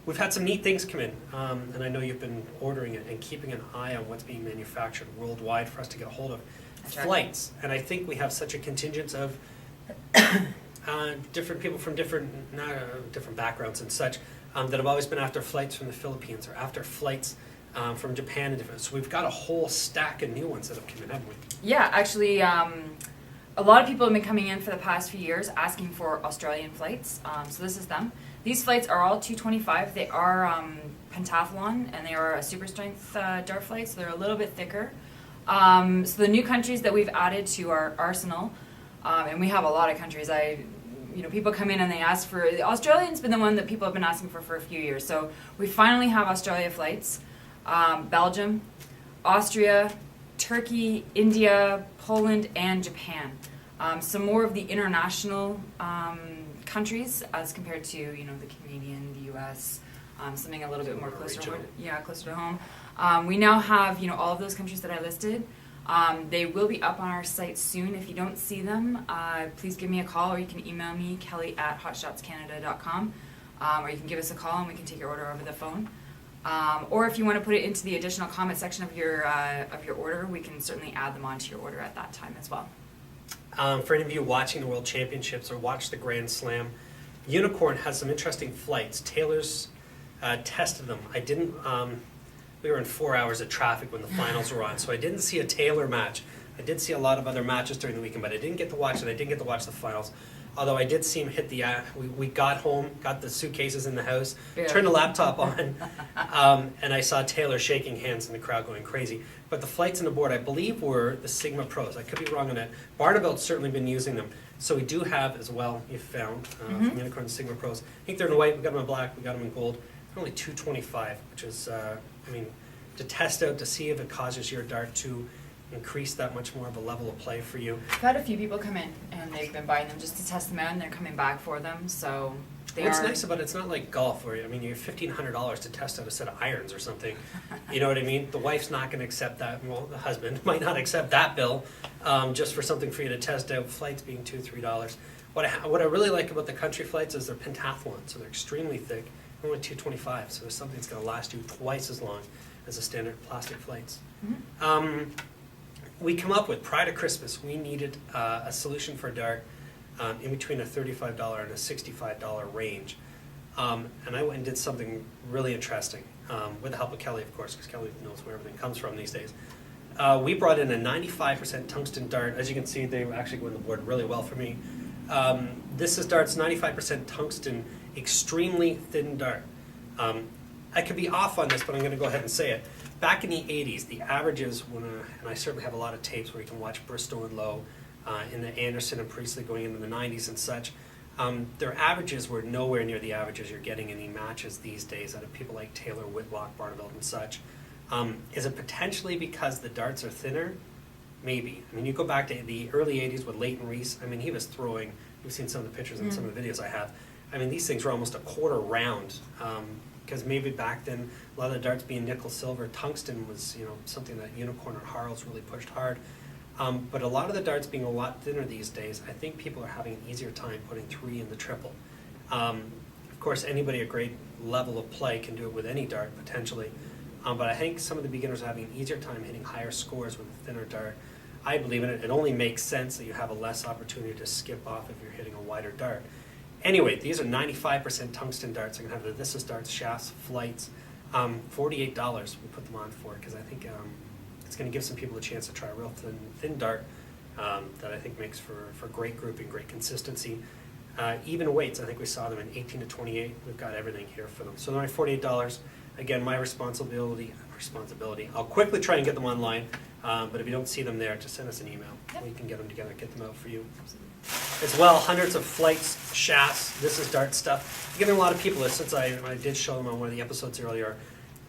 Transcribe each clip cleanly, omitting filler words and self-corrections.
we've had some neat things come in, and I know you've been ordering it and keeping an eye on what's being manufactured worldwide for us to get a hold of. That's right. Flights, and I think we have such a contingent of different people from different backgrounds and such that have always been after flights from the Philippines or after flights from Japan and different. So we've got a whole stack of new ones that have come in, haven't we? Yeah, actually, a lot of people have been coming in for the past few years asking for Australian flights. So this is them. These flights are all 225. They are pentathlon, and they are a super strength dart flight, so they're a little bit thicker. So the new countries that we've added to our arsenal, and we have a lot of countries. People come in and they ask for, Australian's been the one that people have been asking for a few years. So we finally have Australia flights, Belgium, Austria, Turkey, India, Poland, and Japan. Some more of the international countries as compared to the Canadian, the U.S., something a little bit more closer to home. We now have all of those countries that I listed. They will be up on our site soon. If you don't see them, please give me a call, or you can email me, kelly@hotshotscanada.com, or you can give us a call and we can take your order over the phone. Or if you want to put it into the additional comment section of your order, we can certainly add them onto your order at that time as well. For any of you watching the World Championships or watch the Grand Slam, Unicorn has some interesting flights. Taylor's tested them. I didn't. We were in 4 hours of traffic when the finals were on, so I didn't see a Taylor match. I did see a lot of other matches during the weekend, but I didn't get to watch it. I didn't get to watch the finals. Although I did see him hit the, we got home, got the suitcases in the house, turned the laptop on, and I saw Taylor shaking hands in the crowd going crazy. But the flights on the board, I believe, were the Sigma Pros. I could be wrong on that. Barnabelt's certainly been using them. So we do have, as well, you found, from Unicorn Sigma Pros. I think they're in white, we got them in black, we got them in gold. They're only $225, which is, to test out, to see if it causes your dart to increase that much more of a level of play for you. I've had a few people come in and they've been buying them just to test them out, and they're coming back for them. So what's nice about it's not like golf where you have $1,500 to test out a set of irons or something. You know what I mean? The wife's not going to accept that. Well, the husband might not accept that bill just for something for you to test out. Flights being $2-3. What I really like about the country flights is they're pentathlon, so they're extremely thick. They're only $225, so there's something that's going to last you twice as long as the standard plastic flights. We come up with, prior to Christmas, we needed a solution for a dart in between a $35 and a $65 range. And I went and did something really interesting, with the help of Kelly, of course, because Kelly knows where everything comes from these days. We brought in a 95% tungsten dart. As you can see, they actually go on the board really well for me. This is dart's 95% tungsten, extremely thin dart. I could be off on this, but I'm going to go ahead and say it. Back in the 80s, the averages, and I certainly have a lot of tapes where you can watch Bristow and Lowe, in the Anderson and Priestley going into the 90s and such, their averages were nowhere near the averages you're getting in the matches these days out of people like Taylor, Whitlock, Barneveld, and such. Is it potentially because the darts are thinner? Maybe. I mean, you go back to the early 80s with Leighton Reese. I mean, he was throwing, you've seen some of the pictures and some of the videos I have. I mean, these things were almost a quarter round. Because maybe back then, a lot of the darts being nickel, silver, tungsten was something that Unicorn or Harl's really pushed hard. But a lot of the darts being a lot thinner these days, I think people are having an easier time putting 3 in the triple. Of course, anybody at great level of play can do it with any dart, potentially. But I think some of the beginners are having an easier time hitting higher scores with a thinner dart. I believe in it. It only makes sense that you have a less opportunity to skip off if you're hitting a wider dart. Anyway, these are 95% tungsten darts. I'm going to have the This Is Darts shafts, flights. $48 we put them on for, because I think it's going to give some people a chance to try a real thin dart that I think makes for great grouping, great consistency. Even weights, I think we saw them in 18 to 28. We've got everything here for them. So they're only $48. Again, my responsibility. I'll quickly try and get them online, but if you don't see them there, just send us an email. Yep. We can get them together, get them out for you. As well, hundreds of flights, shafts, This Is Dart stuff. I'm getting a lot of people, since I did show them on one of the episodes earlier,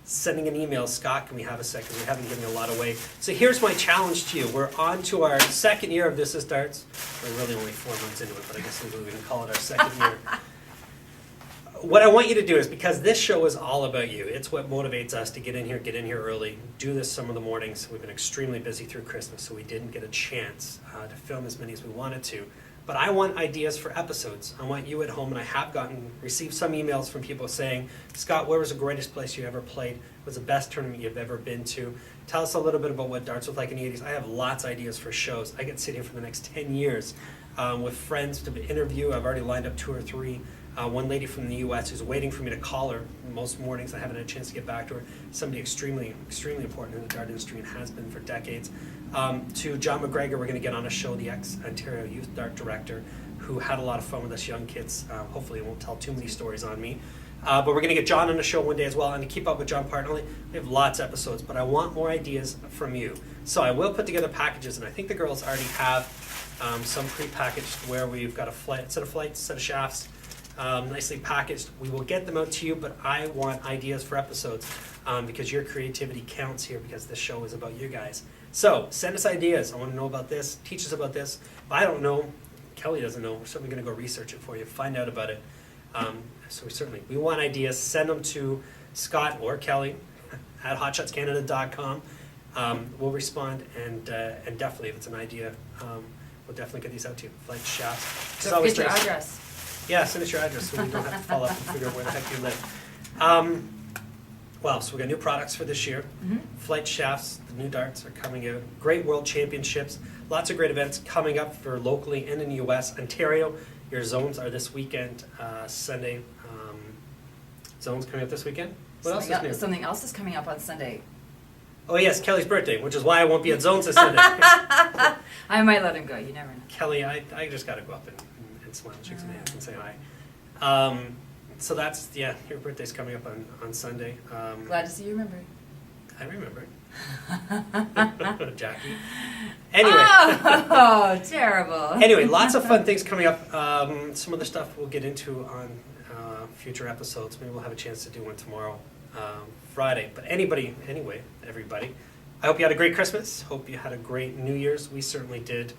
sending an email, Scott, can we have a second? We haven't given a lot away. So here's my challenge to you. We're on to our second year of This Is Darts. We're really only 4 months into it, but I guess we can call it our second year. What I want you to do is, because this show is all about you, it's what motivates us to get in here early, do this some of the mornings. We've been extremely busy through Christmas, so we didn't get a chance to film as many as we wanted to. But I want ideas for episodes. I want you at home, and I have received some emails from people saying, Scott, where was the greatest place you ever played? What was the best tournament you've ever been to? Tell us a little bit about what darts was like in the 80s. I have lots of ideas for shows. I could sit here for the next 10 years with friends to interview. I've already lined up 2 or 3. One lady from the U.S. who's waiting for me to call her most mornings. I haven't had a chance to get back to her. Somebody extremely, extremely important in the dart industry and has been for decades. To John McGregor, we're going to get on a show, the ex-Ontario Youth Dart Director, who had a lot of fun with us young kids. Hopefully he won't tell too many stories on me. But we're going to get John on the show one day as well. And to keep up with John Partnley, we have lots of episodes, but I want more ideas from you. So I will put together packages, and I think the girls already have some pre-packaged where we've got a set of shafts, nicely packaged. We will get them out to you, but I want ideas for episodes because your creativity counts here, because this show is about you guys. So send us ideas. I want to know about this. Teach us about this. If I don't know, Kelly doesn't know, we're certainly going to go research it for you, find out about it. So we want ideas. Send them to Scott or Kelly at hotshotscanada.com. We'll respond, and definitely, if it's an idea, we'll definitely get these out to you. Flight shafts. Don't forget your address. Yeah, send us your address so we don't have to follow up and figure out where the heck you live. So we got new products for this year. Mm-hmm. Flight shafts, the new darts are coming out. Great World Championships. Lots of great events coming up for locally and in the U.S. Ontario, your zones are this weekend, Sunday. Zones coming up this weekend. What else is new? Something else is coming up on Sunday. Oh yes, Kelly's birthday, which is why I won't be at Zones this Sunday. I might let him go. You never know. Kelly, I just got to go up and smile and shake some hands and say hi. So that's, your birthday's coming up on Sunday. Glad to see you remember. I remember. Jackie. Anyway. Oh, terrible. Anyway, lots of fun things coming up. Some other stuff we'll get into on future episodes. Maybe we'll have a chance to do one tomorrow, Friday. But everybody, I hope you had a great Christmas. Hope you had a great New Year's. We certainly did.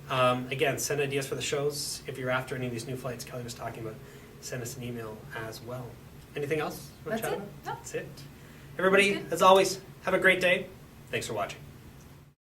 Again, send ideas for the shows. If you're after any of these new flights Kelly was talking about, send us an email as well. Anything else? That's it. No. That's it. Everybody, as always, have a great day. Thanks for watching.